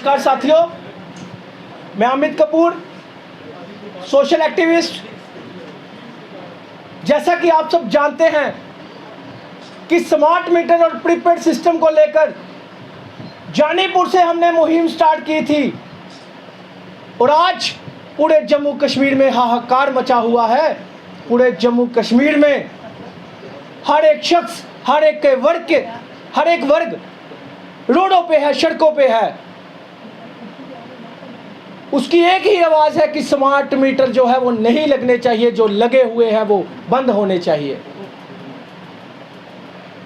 नमस्कार साथियों, मैं अमित कपूर, सोशल एक्टिविस्ट। जैसा कि आप सब जानते हैं कि स्मार्ट मीटर और प्रीपेड सिस्टम को लेकर जानीपुर से हमने मुहिम स्टार्ट की थी और आज पूरे जम्मू कश्मीर में हाहाकार मचा हुआ है। पूरे जम्मू कश्मीर में हर एक शख्स, हर एक वर्ग रोडों पे है, सड़कों पे है। उसकी एक ही आवाज़ है कि स्मार्ट मीटर जो है वो नहीं लगने चाहिए, जो लगे हुए हैं वो बंद होने चाहिए।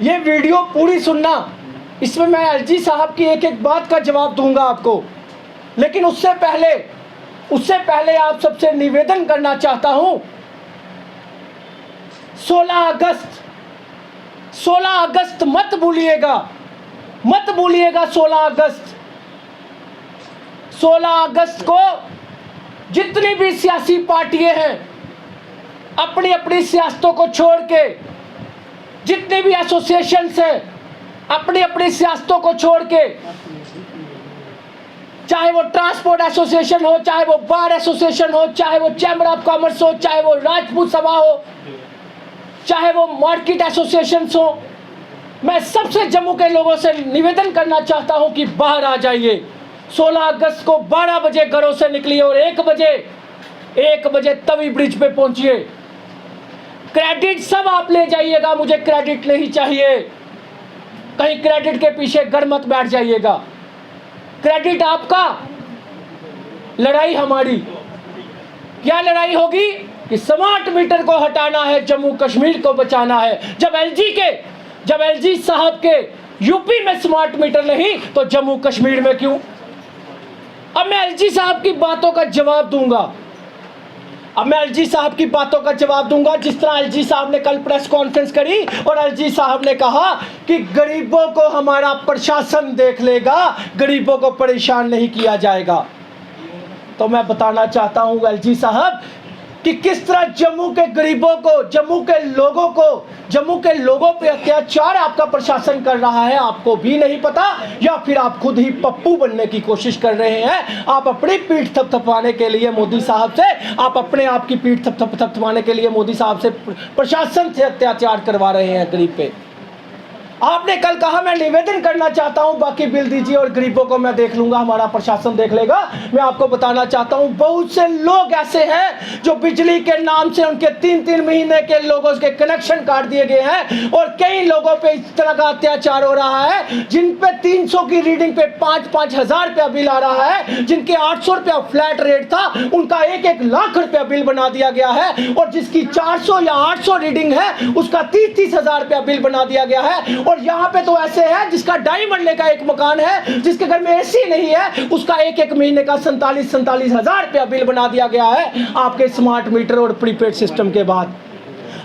ये वीडियो पूरी सुनना, इसमें मैं एलजी साहब की एक एक बात का जवाब दूंगा आपको। लेकिन उससे पहले आप सबसे निवेदन करना चाहता हूं, 16 अगस्त मत भूलिएगा 16 अगस्त को जितनी भी सियासी पार्टियां हैं अपनी अपनी सियासतों को छोड़ के, जितने भी एसोसिएशंस हैं अपनी अपनी सियासतों को छोड़ के, चाहे वो ट्रांसपोर्ट एसोसिएशन हो, चाहे वो बार एसोसिएशन हो, चाहे वो चैम्बर ऑफ कॉमर्स हो, चाहे वो राजपूत सभा हो, चाहे वो मार्केट एसोसिएशन हो, मैं सबसे जम्मू के लोगों से निवेदन करना चाहता हूं कि बाहर आ जाइए। 16 अगस्त को 12 बजे घरों से निकलिए और 1 बजे तवी ब्रिज पे पहुंचिए। क्रेडिट सब आप ले जाइएगा, मुझे क्रेडिट नहीं चाहिए। कहीं क्रेडिट के पीछे गड़ मत बैठ जाइएगा। क्रेडिट आपका, लड़ाई हमारी। क्या लड़ाई होगी कि स्मार्ट मीटर को हटाना है, जम्मू कश्मीर को बचाना है। जब एलजी साहब के यूपी में स्मार्ट मीटर नहीं तो जम्मू कश्मीर में क्यों? अब मैं एलजी साहब की बातों का जवाब दूंगा। जिस तरह एलजी साहब ने कल प्रेस कॉन्फ्रेंस करी और एलजी साहब ने कहा कि गरीबों को हमारा प्रशासन देख लेगा, गरीबों को परेशान नहीं किया जाएगा। तो मैं बताना चाहता हूं एलजी साहब कि किस तरह जम्मू के गरीबों को, जम्मू के लोगों पे अत्याचार आपका प्रशासन कर रहा है, आपको भी नहीं पता, या फिर आप खुद ही पप्पू बनने की कोशिश कर रहे हैं। आप अपनी पीठ थपथपाने के लिए मोदी साहब से, आप अपने आप की पीठ थपथपाने के लिए मोदी साहब से, प्रशासन से अत्याचार करवा रहे हैं गरीब पे। आपने कल कहा मैं निवेदन करना चाहता हूं, बाकी बिल दीजिए और गरीबों को मैं देख लूंगा, हमारा प्रशासन देख लेगा। मैं आपको बताना चाहता हूं बहुत से लोग ऐसे हैं जो बिजली के नाम से उनके 3-3 महीने के लोगों के कनेक्शन काट दिए गए हैं और कई लोगों पे इस तरह का अत्याचार हो रहा है जिन पे 300 की रीडिंग पे 5-5 हजार रुपया बिल आ रहा है, जिनके 800 रुपया फ्लैट रेट था उनका 1-1 लाख रुपया बिल बना दिया गया है, और जिसकी 400 या 800 रीडिंग है उसका 30-30 हजार रुपया बिल बना दिया गया है। और यहाँ पे तो ऐसे है जिसका 2.5 मरले का एक मकान है, जिसके घर में एसी नहीं है, उसका 1-1 महीने का 47 हजार रुपया बिल बना दिया गया है आपके स्मार्ट मीटर और प्रीपेड सिस्टम के बाद।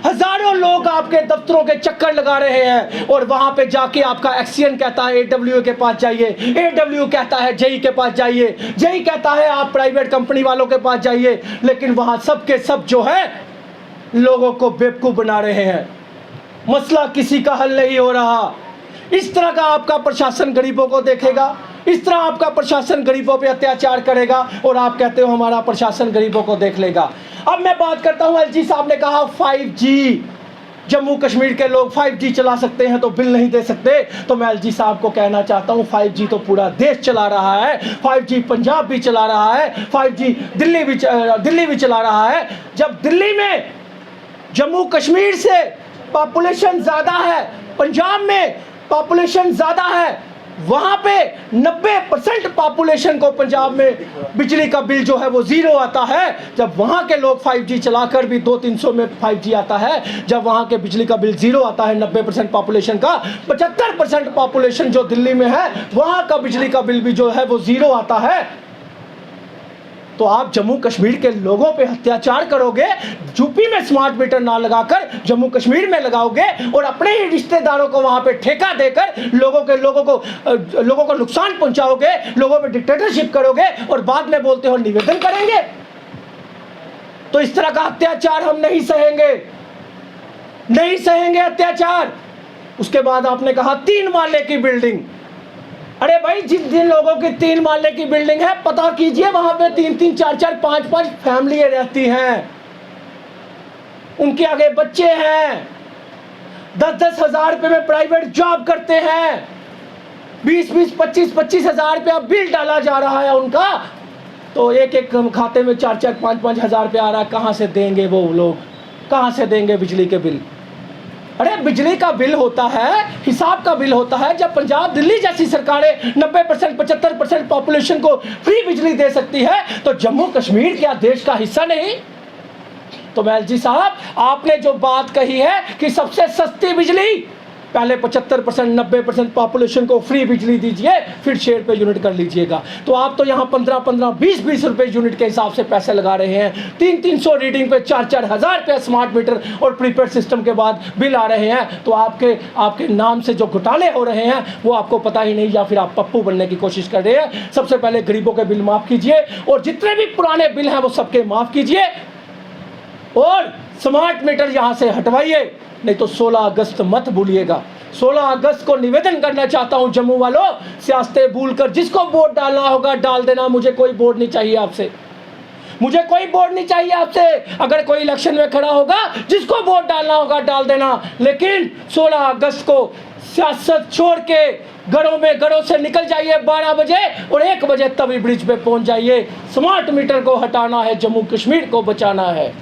हजारों लोग आपके दफ्तरों के चक्कर लगा रहे हैं और वहां पे जाके आपका एक्सीएन कहता है AWO के पास जाइए, AWO कहता है जेई के पास जाइए, जेई कहता है आप प्राइवेट कंपनी वालों के पास जाइए, लेकिन वहां सबके सब जो है लोगों को बेवकूफ बना रहे हैं। मसला किसी का हल नहीं हो रहा। इस तरह का आपका प्रशासन गरीबों को देखेगा, इस तरह आपका प्रशासन गरीबों पे अत्याचार करेगा और आप कहते हो हमारा प्रशासन गरीबों को देख लेगा। अब मैं बात करता हूं, एलजी साहब ने कहा 5G, जम्मू कश्मीर के लोग 5G चला सकते हैं तो बिल नहीं दे सकते। तो मैं एलजी साहब को कहना चाहता हूं 5G तो पूरा देश चला रहा है, 5G पंजाब भी चला रहा है, 5G दिल्ली भी चला रहा है। जब दिल्ली में जम्मू कश्मीर से पॉपुलेशन ज्यादा है, पंजाब में पॉपुलेशन ज्यादा है, वहां पे 90% पॉपुलेशन को पंजाब में बिजली का बिल जो है वो 0 आता है। जब वहां के लोग 5G चलाकर भी 200-300 में 5G आता है, जब वहां के बिजली का बिल 0 आता है 90% पॉपुलेशन का, 75% पॉपुलेशन जो दिल्ली में है वहां का बिजली का बिल भी जो है वो 0 आता है। तो आप जम्मू कश्मीर के लोगों पे अत्याचार करोगे, यूपी में स्मार्ट मीटर ना लगाकर जम्मू कश्मीर में लगाओगे और अपने ही रिश्तेदारों को वहां पे ठेका देकर लोगों को नुकसान पहुंचाओगे, लोगों पे डिक्टेटरशिप करोगे और बाद में बोलते हो निवेदन करेंगे। तो इस तरह का अत्याचार हम नहीं सहेंगे अत्याचार। उसके बाद आपने कहा 3 माले की बिल्डिंग। अरे भाई, जिन लोगों की 3 माले की बिल्डिंग है, पता कीजिए वहां पे 3-3, 4-4, 5-5 फैमिली रहती हैं, उनके आगे बच्चे हैं, 10-10 हजार रुपये में प्राइवेट जॉब करते हैं, 20-20, 25-25 हजार रुपया बिल डाला जा रहा है उनका, तो एक खाते में 4-4, 5-5 हजार रुपया आ रहा है। कहाँ से देंगे वो लोग, कहाँ से देंगे बिजली के बिल? अरे बिजली का बिल होता है, हिसाब का बिल होता है, जब पंजाब दिल्ली जैसी सरकारें 90%, 75% पॉपुलेशन को फ्री बिजली दे सकती है, तो जम्मू कश्मीर क्या देश का हिस्सा नहीं? तो महल साहब, आपने जो बात कही है कि सबसे सस्ती बिजली, पहले 75%, 90% पॉपुलेशन को फ्री बिजली दीजिए, फिर शेयर पे यूनिट कर लीजिएगा। तो आप तो यहाँ 15-15, 20-20 रुपए यूनिट के हिसाब से पैसे लगा रहे हैं। 300-300 रीडिंग पे 4-4 हजार रुपया स्मार्ट मीटर और प्रीपेड सिस्टम के बाद बिल आ रहे हैं। तो आपके नाम से जो घोटाले हो रहे हैं वो आपको पता ही नहीं, या फिर आप पप्पू बनने की कोशिश कर रहे हैं। सबसे पहले गरीबों के बिल माफ़ कीजिए, और जितने भी पुराने बिल हैं वो सबके माफ़ कीजिए, और स्मार्ट मीटर यहाँ से हटवाइए, नहीं तो 16 अगस्त मत भूलिएगा। 16 अगस्त को निवेदन करना चाहता हूं जम्मू वालों, सियासतें भूलकर जिसको वोट डालना होगा डाल देना, मुझे कोई वोट नहीं चाहिए आपसे, मुझे कोई वोट नहीं चाहिए आपसे। अगर कोई इलेक्शन में खड़ा होगा, जिसको वोट डालना होगा डाल देना, लेकिन 16 अगस्त को सियासत छोड़ के घरों से निकल जाइए 12 बजे, और 1 बजे तभी ब्रिज पे पहुंच जाइए। स्मार्ट मीटर को हटाना है, जम्मू कश्मीर को बचाना है।